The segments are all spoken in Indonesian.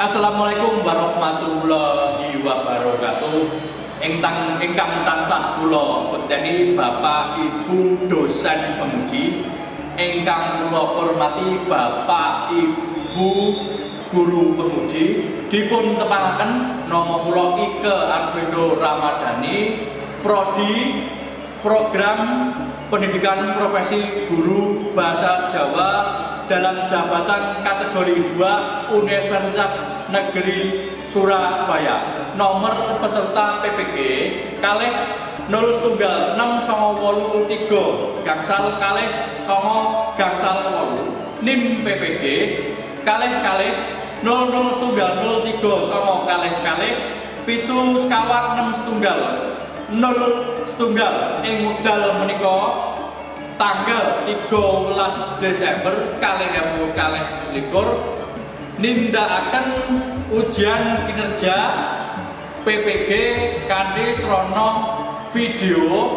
Assalamualaikum warahmatullahi wabarakatuh. Ingkang tansah kula benteni Bapak Ibu dosen penguji, ingkang kula hormati Bapak Ibu guru penguji, dipun tepangaken nama kula Ike Arswendo Ramadhani, prodi program pendidikan profesi guru bahasa Jawa dalam jabatan kategori 2 Universitas Negeri Surabaya. Nomor peserta PPG kalih 0 693 gangsal kalih 9 gangsal 8. NIM PPG kalih 0 03 kalih 7 sekawan 6 setunggal ing wekdal menika tanggal 13 Desember 2021 nindakaken ujian kinerja PPG kanthi srana video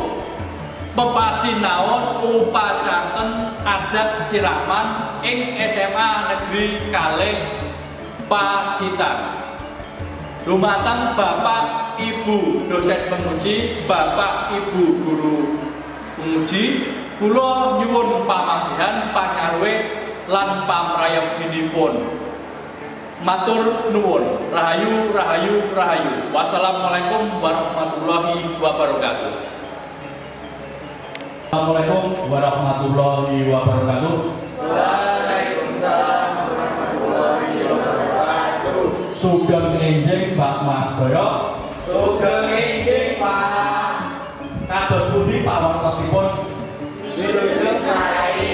pepasinaon upacarten adat siraman ing SMA Negeri Kalih Pacitan. Dumateng Bapak Ibu dosen penguji, Bapak Ibu guru penguji, kula nyuwun pamanggihan panyarwe lan pamrayoginipun. Matur nuwun. Rahayu rahayu rahayu. Wassalamualaikum warahmatullahi wabarakatuh. Assalamualaikum warahmatullahi wabarakatuh. Waalaikumsalam warahmatullahi wabarakatuh. Sugeng enjing Pak Mas Doyo. Sugeng enjing Pak. Kados pundi pawartosipun? Wilujeng sae.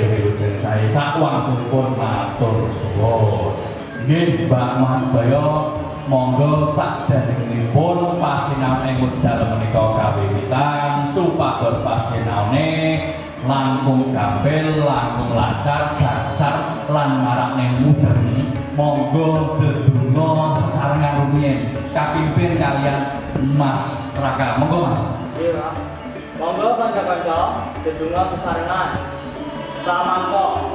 Wilujeng sae sakwangsulipun matur suwun. Nggih Mbak Mas Doyo, monggo sakderengipun pasinaon ing wekdal menika kawiwitan supados pasinaone langkung gampil, langkung lancar, dasar lan marakne mudeng. Monggo dedonga sesarengan rumiyin kapimpin kalian Mas Raka. Monggo Mas. Nggih, Pak. Monggo kanca-kanca dedonga sesarengan. Samangka.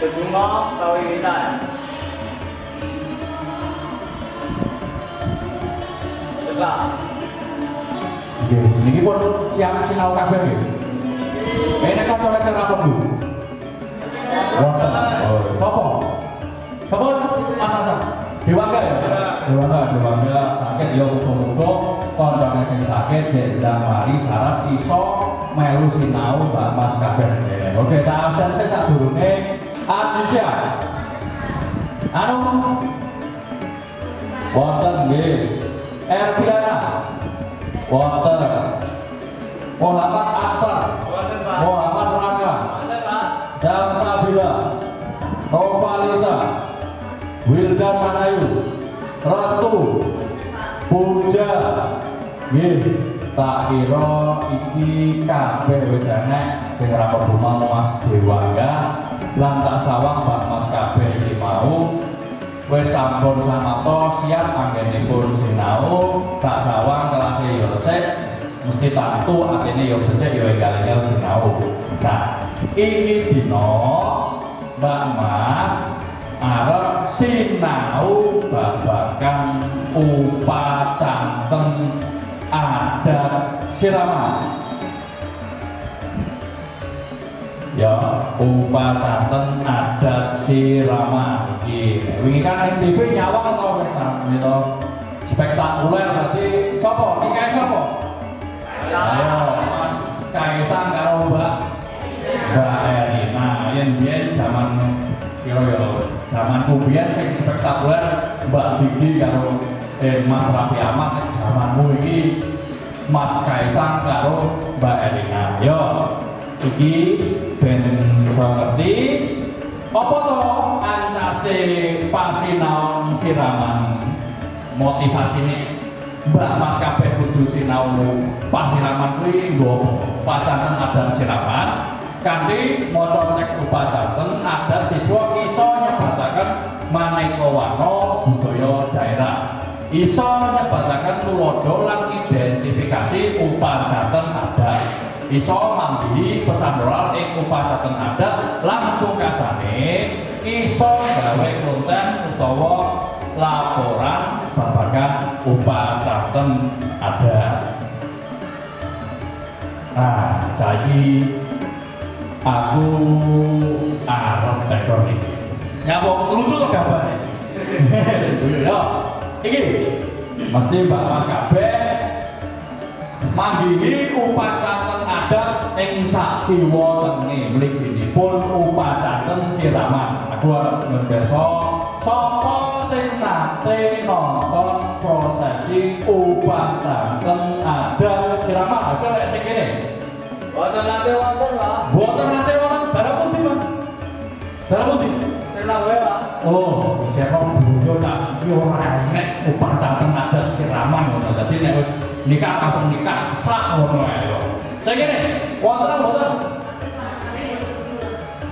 Dedonga kawiwitan. Cekak. Nggih, niki pun siap sinau kabeh nggih. Nek kanca lecet apa Bu? Wonten. Oh, sapa? Sapa? Mas Hasan. Dewangga ya? Dewangga sakit ya muga-muga kancane sing sakit ndang mari saraf iso melu sinau Mbak Mas kabeh. Oke, tak absen saya sadurunge Adisya. Anu wonten nggih. Erdiana wonten. Muhammad Aksar. Wonten Pak. Muhammad Raka. Mantap, Pak. Dan Sabila, Novalisa, Wildan Manayu, Restu, Puja, nggih, tak kira iki kabeh wis enek sing ora perluman Mas Dewangga lan tak sawang Mbak Mas kabeh iki mau wis sampun samata siap anggenipun sinau, tak sawang kelase yo resik mesti tantu atene yo becik yo enggal-enggal sinau. Nah, ini dino Mbak Mas arep sinau babagan upacarten adat siraman. Ya, upacarten adat siraman iki. Wingi kan ning TV nyawang to wis to. Spektakuler berarti sapa? Iki kae sapa? Ayo, Mas Kaisang karo Mbak Erina. Yen zaman kira-kira zaman kubiyen sing spektakuler Mbak Didi karo Mas Raffi Ahmad. Zamanmu iki Mas Kaisang karo Mbak Erina. Yo, iki ben ngerti apa to ancase pasinaon siraman motivasine Mbak Mas kabeh kudu sinau pasiraman kuwi nggo pacarten adat siraman kanthi maca teks upacarten adat siswa iso nyebataken maneka warna budaya daerah, iso nyebataken tulodo lan identifikasi upacarten adat iso manggihi pesan moral ing upacara adat lan pungkasane iso gawe konten utawa laporan babagan upacara adat. Nah, jadi aku arep tekor iki. Nyapa lucu to gambare? Ya. Iki mesti Mbak Mas kabeh manggihi upacara adat ing sak kiwa tenge mliginipun upacara siraman. Aku arep ngerso sapa sing nate nonton prosesi upacara adat siraman. Aja lek sing kene. Boten nate wonten, Pak. Boten nate wonten daerah pundi, Mas? Daerah pundi? Pernah wae, Pak. Oh, siapa dulu tak iki ora enek upacara adat siraman ngono. Dadi nek wis nikah langsung nikah sak ngono ae lho. Sing kene wonten apa mboten?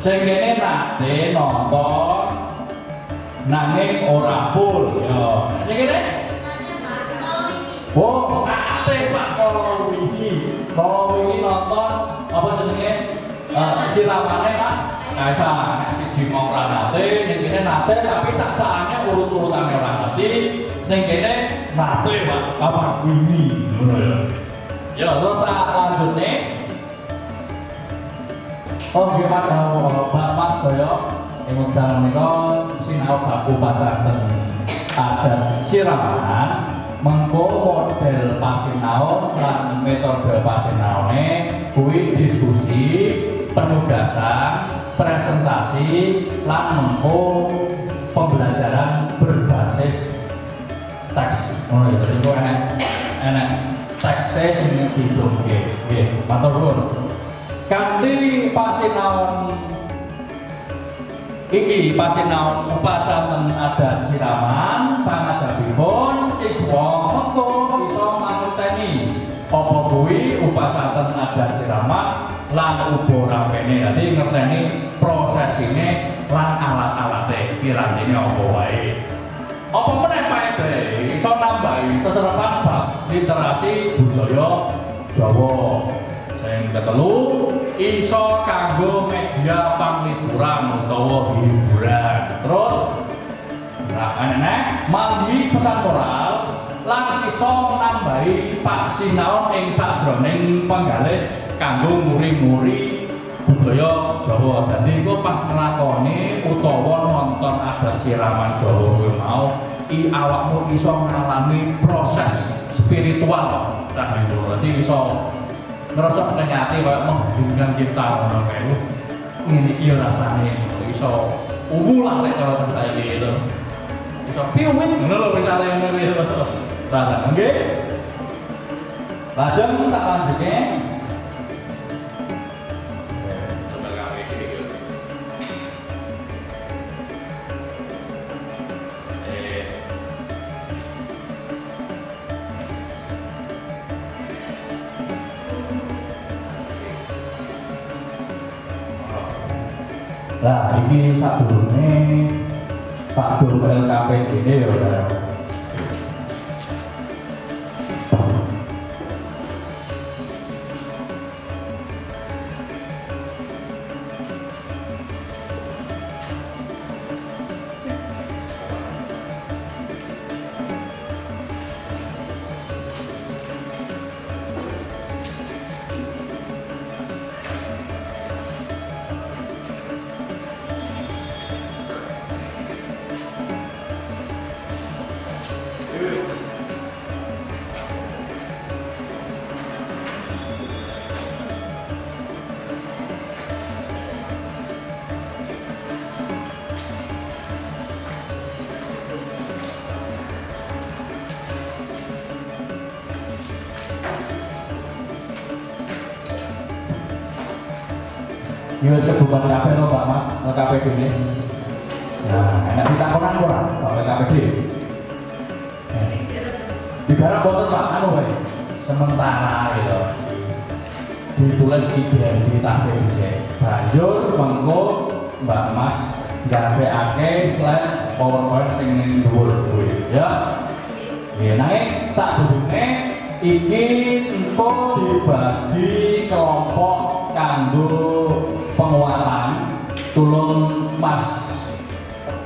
Sing kene nate nonton nanging ora full ya. Sing kene? Oh, nate Pak kalau wingi nonton apa jenenge? Siramane Mas. Kaisa siji mong ra nate, ning kene nate tapi cacahane urut-urutane ora ngerti. Ning kene nate Pak, kapan wingi ngono ya. Ya terus tak lanjutne. Oh nggih Mas, Mas Boyo ing wekdal menika sinau bab upacara adat siraman. Mengko model pasinaon lan metode pasinaone kuwi diskusi, penugasan, presentasi lan mengko pembelajaran berbasis teks. Oh ya, jadi kok enak tekse sing didongke. Nggih, matur nuwun. Kanthi pasinaon iki pasinaon upacara adat siraman pangajabipun siswa mengko iso mangerteni apa kuwi upacara adat siraman lan uga rapene dadi ngerteni prosesine lan alat-alate pirantine apa wae. Apa meneh paedahe iso nambahi seserepan bab literasi budaya Jawa. Sing ketelu iso kanggo media panglipuran utawa hiburan. Terus enek manggihi pesan moral lan iso nambahi pasinaon ing sajroning penggalih kanggo muri-muri budaya Jawa. Dadi iku pas nglakoni utawa nonton adat siraman Jawa kuwi mau awakmu iso ngalami proses spiritual. Dadi iso ngerasa ning ati kaya menghubungkan kita ngono kae. Ngene iki rasane iso lah nek cara saiki itu. Iso feeling ngono lho misale ngono kuwi. Rasane nggih. Lajeng sak lanjutnya Nah, ini sadurunge Pak Dur LKP ini ya udah. Ini kebutuhan kafe loh Pak Mas, kafe ini. Nah, enak ditakonan kurang, Pak KPD. Digarap boten Pak, anu wae. Sementara gitu. Ditulis identitasnya bisa. Banjur mengko Mbak Mas gaweake slide PowerPoint sing ning dhuwur kuwi, ya. Nggih, nanging sadurunge iki engko dibagi kelompok kanggo penguatan tulung Mas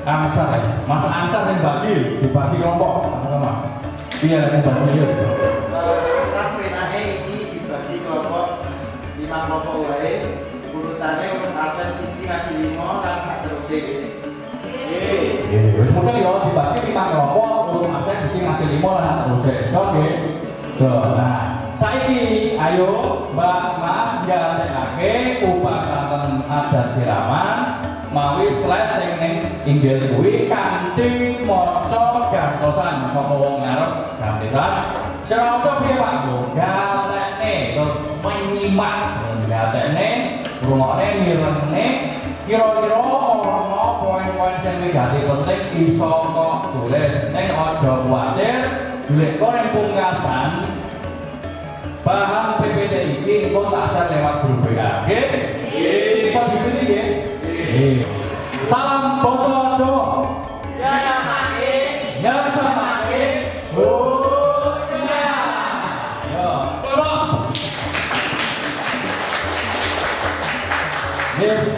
Ansar ya. Mas Ansar yang dibagi kelompok apa Mas? Iya yang bagi ya. Sampai naik ini dibagi kelompok 5 kelompok wae. Urutannya untuk absen sisi ngasih 5 dan sak terusé. Wis mungkin ya dibagi 5 kelompok urut absen sisi ngasih 5 lan terusé. Oke. Nah, saiki ayo Mbak Mas gandhengake upacara adat siraman mawi slide sing ning inggil kuwi kanthi maca gantosan saka wong ngarep gantisan. Cara maca piye Pak? Galekne terus menyimak galekne rungokne mirenge kira-kira ana poin-poin sing wigati penting iso kok tulis ning aja kuwatir golek kok ning pungkasan paham PPT iki engko tak share lewat grup WA. Nggih? Nggih. Bisa dipilih nggih? Salam basa Jawa. Ya samake. Ya samake. Budaya. Ya, tolong.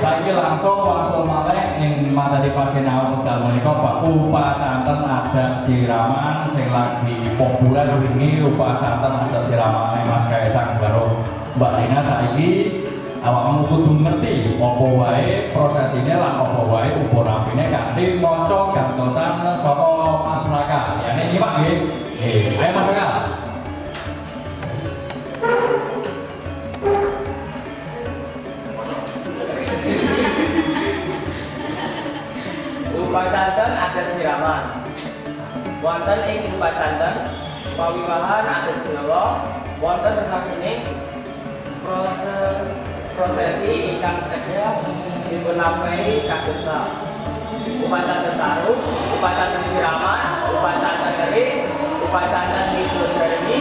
Saiki langsung malih ing materi pasinaon wekdal menika Pak upacara adat siraman sing lagi populer wingi upacara adat siraman Mas Kaisang karo Mbak Lina saiki awakmu kudu ngerti apa wae prosesine lan apa wae ukur rampine kanthi maca gantosan saka masyarakat. Ya ini Pak nggih. Ayo masyarakat. Upacara adat siraman. Wonten ing upacara pawiwahan adat Jawa wonten saking prosesi ingkang kedha dipunlampahi kadosta upacara taruh, upacara siraman, upacara kering, upacara ngikut dereni,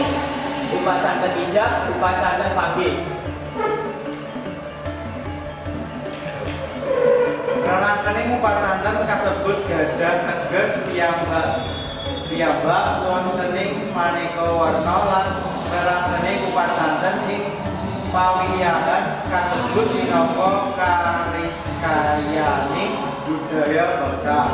upacara bijak, upacara panggih. Rangkane upacara kasebut gadah teges piyambak wontening maneka warna lan rangkane upacara ing pawiyahan kasebut minangka kariskaryaning budaya bangsa.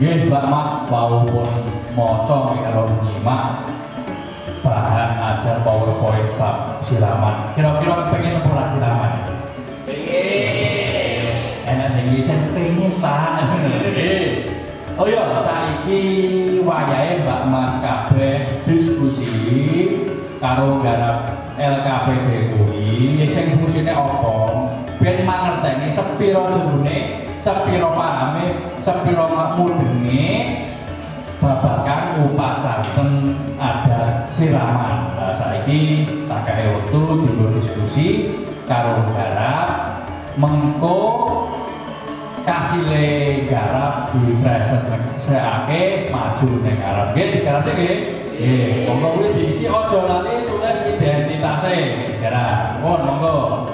Nggih, Mbak Mas wau pun maca karo nyimak bahan ajar PowerPoint bab siraman. Kira-kira pengen apa lagi siraman? Enak sing isen pengen Pak. Oh iya, saiki wayahe Mbak Mas kabeh diskusi karo garap LKPD kuwi sing fungsine apa? Ben mangerteni sepiro jerone, sepiro pahame, sepiro mudenge babagan upacarten adat siraman. Nah, saiki tak kae wektu dienggo diskusi karo garap mengko kasile garap dipresentekake maju ning garap. Nggih, digarap nggih. Nggih, monggo kuwi diisi aja lali tulis identitase garap. Monggo.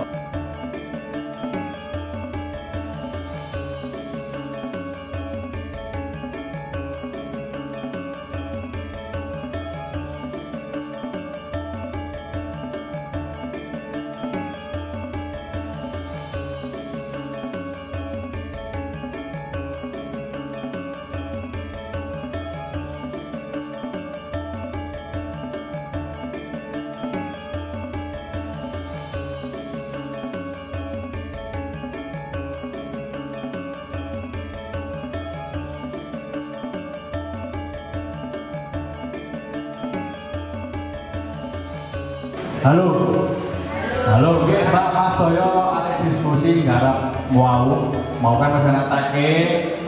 Halo, nggih Mbak Mas Toyo arek diskusi garap mau kan wis ngetake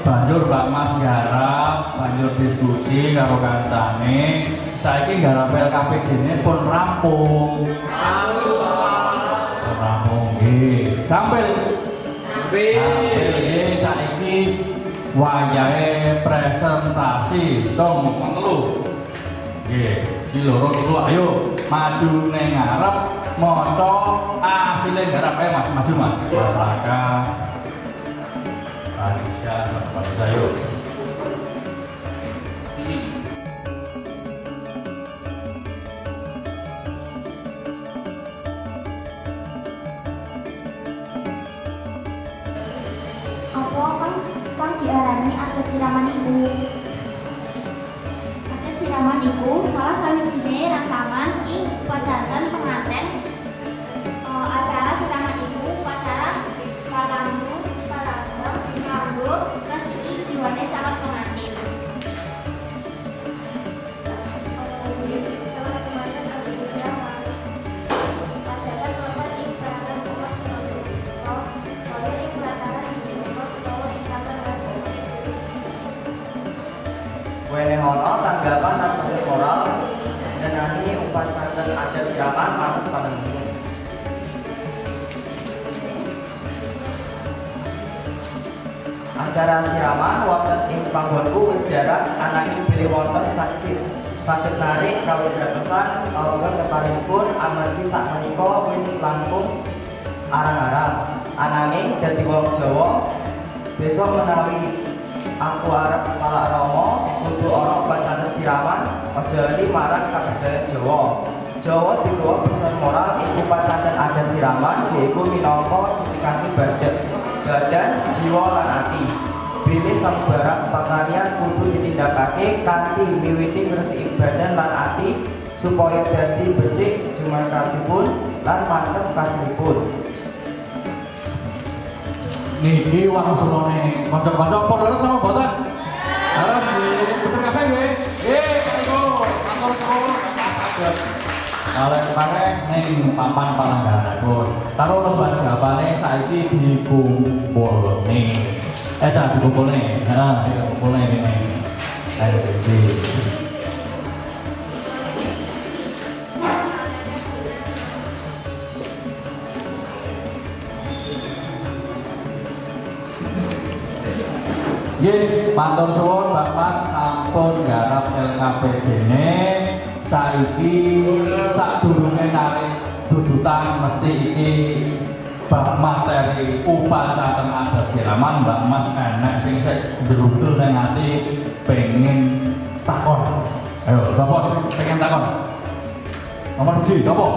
banjur Mbak Mas garap, banjur diskusi karo kancane. Saiki garap LKPD-ne pun rampung. Rampung nggih. Tampil. Nggih, saiki wayahe presentasi tong telu. Nggih, iki loro telu ayo maju ning ngarep maca asile garap ae Mas, maju Mas. Masyarakat Malaysia bangsa yo. Apa kan diarani adat siraman iku? Adat siraman iku salah sawijine rangsangan ing upacara penganten. Acara siraman iku upacara palambung kanggo resiki jiwane calon pengantin. Wene ono tanggapan lan pesan moral ngenani upacara adat siraman manut panenmu. Acara siraman wonten ing panggonku wis jarang ananging bilih wonten saged narik kawigatosان awuh keparipun amargi sakmenika wis langkung arang-arang. Ananging dadi wong Jawa besok menawi aku arep palak rama kudu ana upacara siraman aja lali marang kabudayan Jawa. Jawa digawa pesan moral ing upacara adat siraman yaiku minangka kanthi badan, jiwa lan ati. Bilih sabarang pakarian kudu ditindakake kanthi miwiti ngresiki badan lan ati supaya dadi becik jumarkatipun lan mantep kasilipun. Niki wangsulane kanca-kanca pun leres sama mboten? Leres nggih, bener kabeh nggih. Nggih, monggo matur suwun saged. Arek-arek ning papan palangganipun. Karo lembar jawabane saiki dikumpulne. Dikumpulne. Heeh, dikumpulne ini. Ayo iki. Nggih, matur suwun Mbak Mas sampun garap LKPD-ne. Saiki sadurunge narik dudutan mesti iki bab materi upacara adat siraman Mbak Mas enek sing sik ndrundul ning ati pengen takon. Ayo, sapa sing pengen takon? Nomor 1, sapa?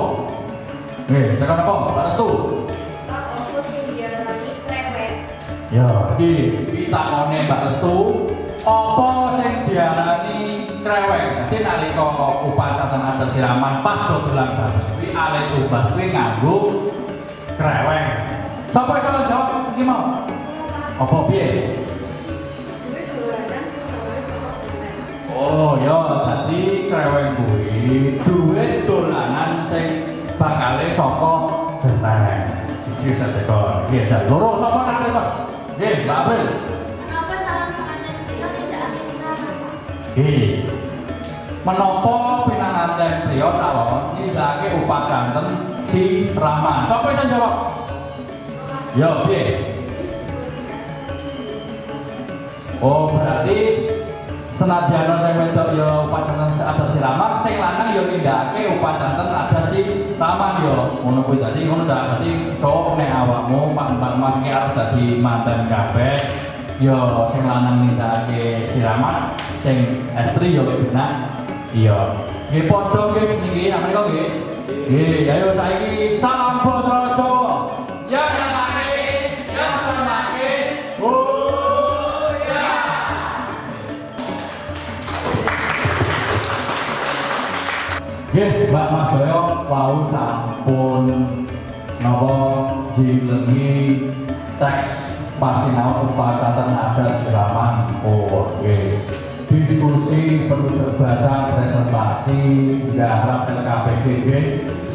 Nggih, takon apa? Pak Restu. Apa sing diarani prewed? Ya, iki takone Mbak Restu apa sing diarani kreweng? Dadi nalika upacara adat siraman pas dodolan bagus kuwi ale tubas kuwi nganggo kreweng. Sapa iso jawab iki mau? Apa piye? Oh ya, tadi kreweng kuwi duwe dolanan sing bakale saka genteng. Siji sadekon. Nggih, jan loro sapa nang kene? Nggih, Mbak April. Kenapa calon pengantin pria tidak ambil siraman, Pak? Nggih. Menapa pinanganten priya calon nindakake upacanten siraman? Sapa iso jawab? Ya, piye? Oh, berarti senajan saya wedok ya upacanten adat siraman, sing lanang ya nindakake upacanten adat siraman ya. Ngono kuwi dadi ngono ta. Dadi sok nek awakmu Mbak Mas iki arep dadi manten kabeh, ya sing lanang nindakake siraman, sing estri ya benak. Iya. Nggih padha nggih niki namanya nggih. Nggih, ayo saiki salam basa Jawa. Ya nalake, ya samake. Nggih, Mbak Mas Doyo wau sampun napa jilengi teks pasinaon upacara adat siraman. Oh, nggih. Diskusi penutur bahasa presentasi garap LKPD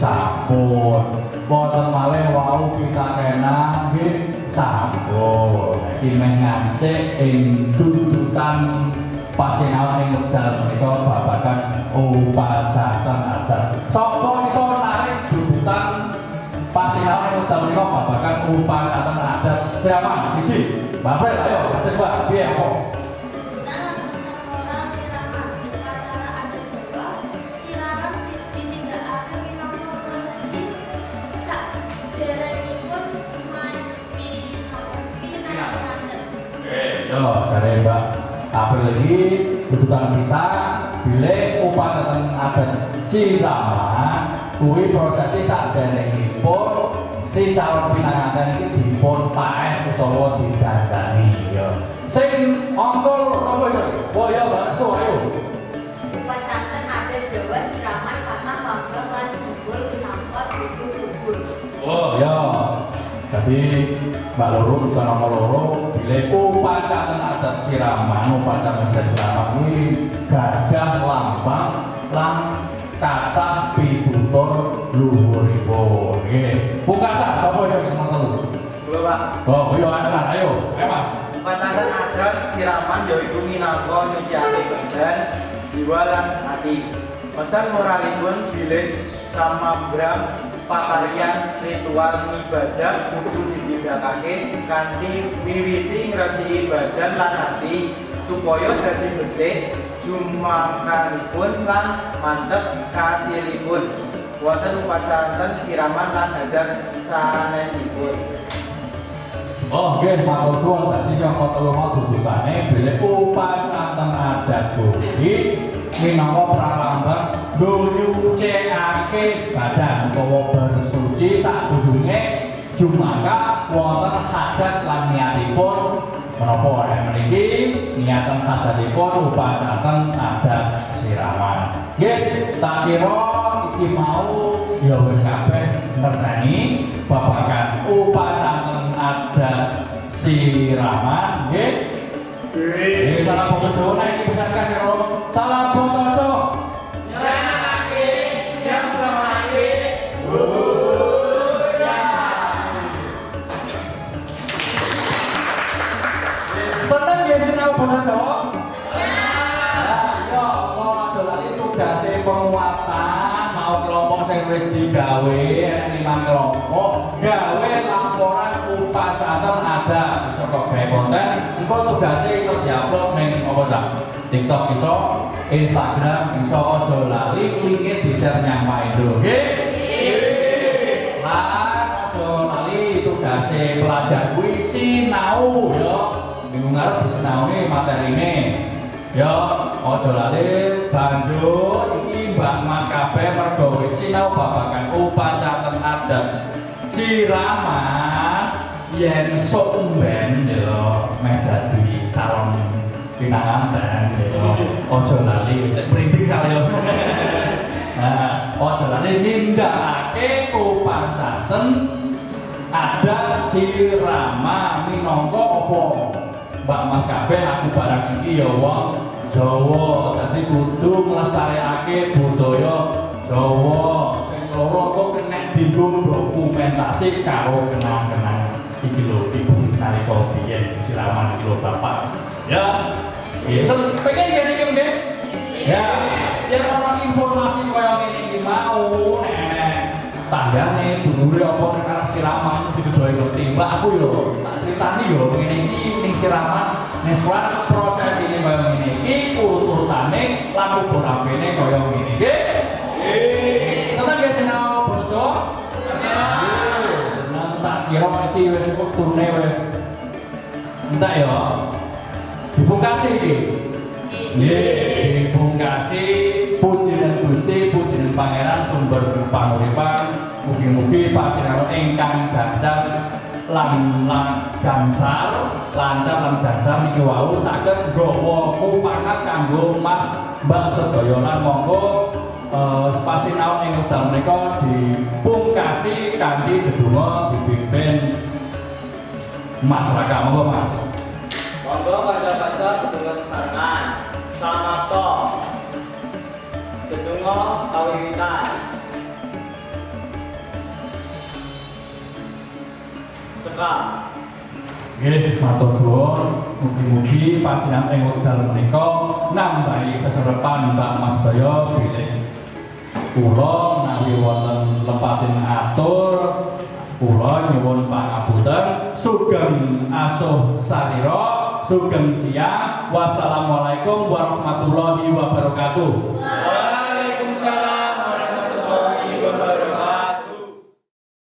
sampun. Wonten malih wau pitakena nggih sampun. Iki ngancik ing tuntutan pasinaon ing wekdal menika babagan upacara adat. Sapa iso narik tuntutan pasinaon ing wekdal menika babagan upacara adat siraman? Siji. Mbak April, ayo atur Mbak, piye apa? Dalam musyawarah siraman upacara adat Jawa, siraman ditindakake minangka prosesi saderengipun maesti pinanganten. Yo, dari Mbak April lagi kebutuhan bisa bilih upacara adat siraman kuwi prosesi saderengipun si calon pinanganten iki dipun paes utawa didandani ya. Sing angka sapa iki? Oh ya Mbak Restu ayo. Upacara adat Jawa siraman karena pamrih lan simbol minangka gugur-gugur. Oh ya. Jadi Mbak Loro bukan nama Loro bilih upacara adat siraman, upacara adat siraman kuwi gadah lambang lan kata pitutur luhuripun. Nggih. Pungkasan sapa sing ngomong? Kula Pak. Oh, iya ana ayo. Ayo Mas. Upacara adat siraman yaiku minangka nyuciake badan, jiwa lan ati. Pesan moralipun bilih samabram pakaryan ritual ibadah kudu ditindakake kanthi miwiti ngresiki badan lan ati supaya dadi becik jumangkanipun lan mantep kasilipun. Wonten upacara siraman lan hajat sanesipun. Oh, nggih, matur suwun. Dadi yang telu mau dudukane bilih upacara adat kuwi minangka pralambang nyucikake badan utawa bersuci sadurunge jumangka wonten hajat lan niatipun menapa mriki niatan hajatipun upacara adat siraman. Nggih, tak kira iki mau ya wis kabeh ngerteni babagan upacara adat siraman nggih. Nggih, salam basa Jawa iki bener karo salam basa Jawa. Nyenengake yang semake. Seneng nggih sinau basa Jawa? Ya, ora dolane tugase penguatan mau kelompok sing wis digawe enek 5 kelompok gawe laporan upacara adat iso kok gawe konten engko tugase iso diupload ning apa sak TikTok iso Instagram iso aja lali linke di-share nyang Maido nggih lan aja lali tugase pelajar kuwi sinau ya minggu ngarep disinaoni materine ya aja lali banjur iki Mbak Mas kabeh mergo wis sinau babagan upacara adat siraman yen sok umben ya meh dadi calon pinanganten ojo lali mriki kali yo. Nah, ojo lali nindakake upacaten adat sirama minangka apa? Mbak Mas kabeh aku barang iki ya wong Jawa, dadi kudu nglestarekake budaya Jawa. Sing loro kok kena dienggo dokumentasi karo kenang-kenang iki lho ibu nalika biyen siraman iki lho Bapak. Ya. Ya, pengen gini nggih. Ya, ya orang informasi kaya ngene iki mau nek tanggane dulure apa nek arep siraman didodohi ngerti. Mbak aku yo tak critani yo ngene iki ning siraman ning sekolah proses ini kaya ngene iki urutane laku borapene kaya ngene. Nggih? Nggih. Seneng nggih sinau bojo? Seneng tak kira iki wis wektune wis entek ya. Dipungkasi iki. Nggih, dipungkasi pujian Gusti, pujian Pangeran sumber panguripan. Mugi-mugi pasinaon ingkang gangsal lan gangsal lancar lan gangsal niki wau saged nggawa kupangat kanggo Mas Mbak sedaya lan monggo pasinaon ing wekdal menika dipungkasi kanthi dedonga dipimpin Mas Raka. Monggo Mas. Monggo baca-baca dedonga sesarengan. Samapta. Dedonga kawiwitan. Cekak. Nggih, matur suwun. Mugi-mugi pasinaon ing wekdal menika nambahi seserepan Mbak Mas Daya bilih kula menawi wonten lepatin atur kula nyuwun pangapunten. Sugeng asuh sarira, sugeng siang. Wassalamualaikum warahmatullahi wabarakatuh.